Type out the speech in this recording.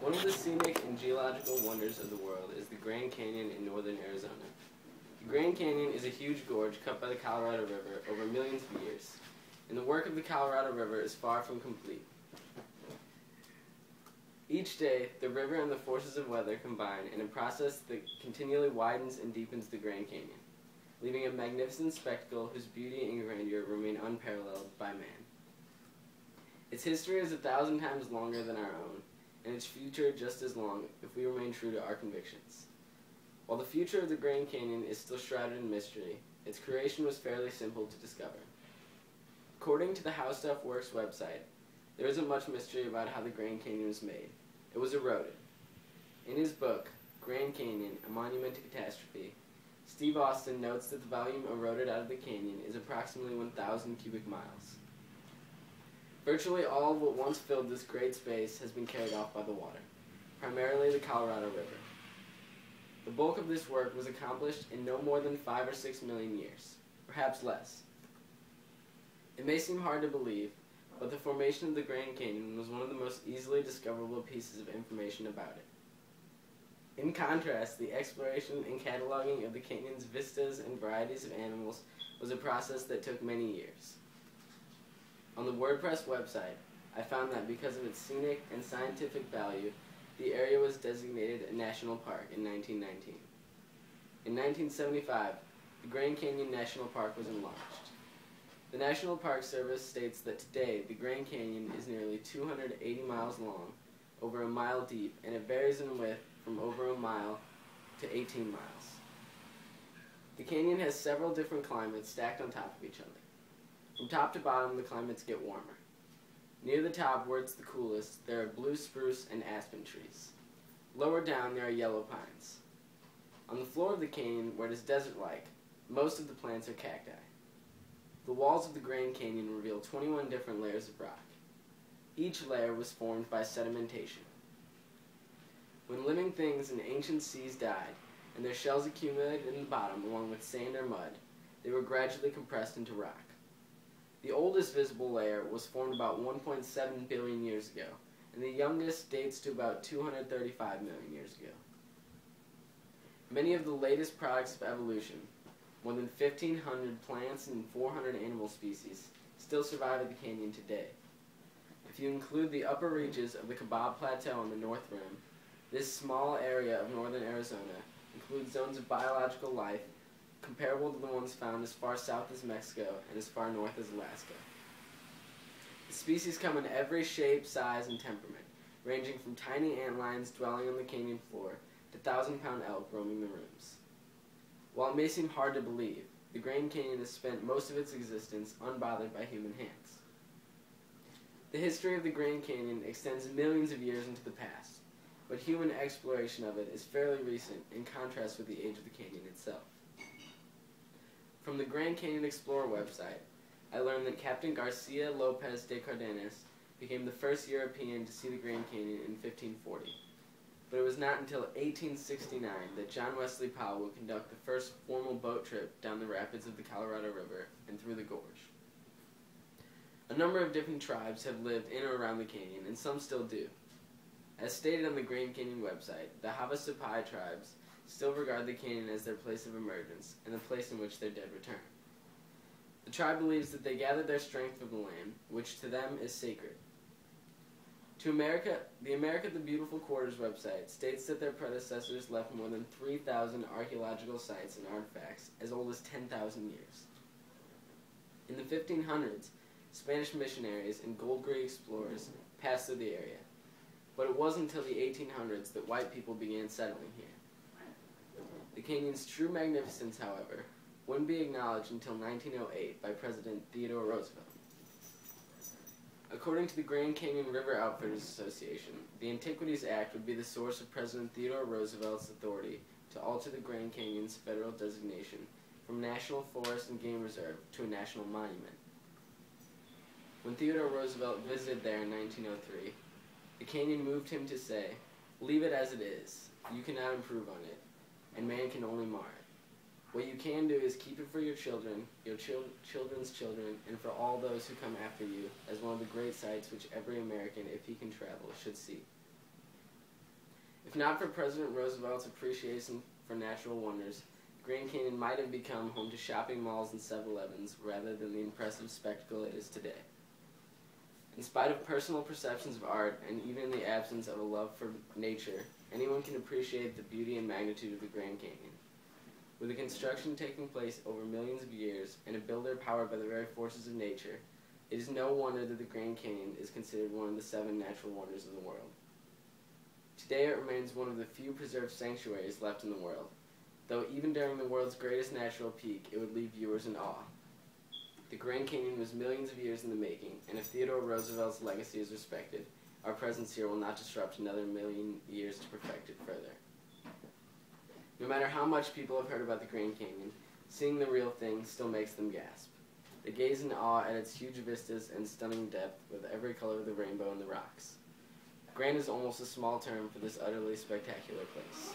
One of the scenic and geological wonders of the world is the Grand Canyon in northern Arizona. The Grand Canyon is a huge gorge cut by the Colorado River over millions of years, and the work of the Colorado River is far from complete. Each day, the river and the forces of weather combine in a process that continually widens and deepens the Grand Canyon, leaving a magnificent spectacle whose beauty and grandeur remain unparalleled by man. Its history is 1,000 times longer than our own, and its future just as long if we remain true to our convictions. While the future of the Grand Canyon is still shrouded in mystery, its creation was fairly simple to discover. According to the How Stuff Works website, there isn't much mystery about how the Grand Canyon was made. It was eroded. In his book, Grand Canyon, A Monument to Catastrophe, Steve Austin notes that the volume eroded out of the canyon is approximately 1,000 cubic miles. Virtually all of what once filled this great space has been carried off by the water, primarily the Colorado River. The bulk of this work was accomplished in no more than 5 or 6 million years, perhaps less. It may seem hard to believe, but the formation of the Grand Canyon was one of the most easily discoverable pieces of information about it. In contrast, the exploration and cataloging of the canyon's vistas and varieties of animals was a process that took many years. On the WordPress website, I found that because of its scenic and scientific value, the area was designated a national park in 1919. In 1975, the Grand Canyon National Park was enlarged. The National Park Service states that today the Grand Canyon is nearly 280 miles long, over a mile deep, and it varies in width from over a mile to 18 miles. The canyon has several different climates stacked on top of each other. From top to bottom, the climates get warmer. Near the top, where it's the coolest, there are blue spruce and aspen trees. Lower down, there are yellow pines. On the floor of the canyon, where it is desert-like, most of the plants are cacti. The walls of the Grand Canyon reveal 21 different layers of rock. Each layer was formed by sedimentation. When living things in ancient seas died, and their shells accumulated in the bottom along with sand or mud, they were gradually compressed into rock. The oldest visible layer was formed about 1.7 billion years ago, and the youngest dates to about 235 million years ago. Many of the latest products of evolution, more than 1,500 plants and 400 animal species, still survive at the canyon today. If you include the upper reaches of the Kabob Plateau on the North Rim, this small area of northern Arizona includes zones of biological life comparable to the ones found as far south as Mexico and as far north as Alaska. The species come in every shape, size, and temperament, ranging from tiny antlions dwelling on the canyon floor to 1,000-pound elk roaming the rooms. While it may seem hard to believe, the Grand Canyon has spent most of its existence unbothered by human hands. The history of the Grand Canyon extends millions of years into the past, but human exploration of it is fairly recent in contrast with the age of the canyon itself. From the Grand Canyon Explorer website, I learned that Captain Garcia Lopez de Cardenas became the first European to see the Grand Canyon in 1540. But it was not until 1869 that John Wesley Powell would conduct the first formal boat trip down the rapids of the Colorado River and through the gorge. A number of different tribes have lived in or around the canyon, and some still do. As stated on the Grand Canyon website, the Havasupai tribes still regard the canyon as their place of emergence and the place in which their dead return. The tribe believes that they gathered their strength from the land, which to them is sacred. The America the Beautiful Quarters website states that their predecessors left more than 3,000 archaeological sites and artifacts as old as 10,000 years. In the 1500s, Spanish missionaries and gold-gray explorers passed through the area, but it wasn't until the 1800s that white people began settling here. The canyon's true magnificence, however, wouldn't be acknowledged until 1908 by President Theodore Roosevelt. According to the Grand Canyon River Outfitters Association, the Antiquities Act would be the source of President Theodore Roosevelt's authority to alter the Grand Canyon's federal designation from National Forest and Game Reserve to a national monument. When Theodore Roosevelt visited there in 1903, the canyon moved him to say, "Leave it as it is. You cannot improve on it, and man can only mar it. What you can do is keep it for your children, your children's children, and for all those who come after you as one of the great sights which every American, if he can travel, should see." If not for President Roosevelt's appreciation for natural wonders, the Grand Canyon might have become home to shopping malls and 7-Elevens rather than the impressive spectacle it is today. In spite of personal perceptions of art, and even in the absence of a love for nature, anyone can appreciate the beauty and magnitude of the Grand Canyon. With the construction taking place over millions of years, and a builder powered by the very forces of nature, it is no wonder that the Grand Canyon is considered one of the 7 natural wonders of the world. Today it remains one of the few preserved sanctuaries left in the world, though even during the world's greatest natural peak, it would leave viewers in awe. The Grand Canyon was millions of years in the making, and if Theodore Roosevelt's legacy is respected, our presence here will not disrupt another million years to perfect it further. No matter how much people have heard about the Grand Canyon, seeing the real thing still makes them gasp. They gaze in awe at its huge vistas and stunning depth with every color of the rainbow in the rocks. Grand is almost a small term for this utterly spectacular place.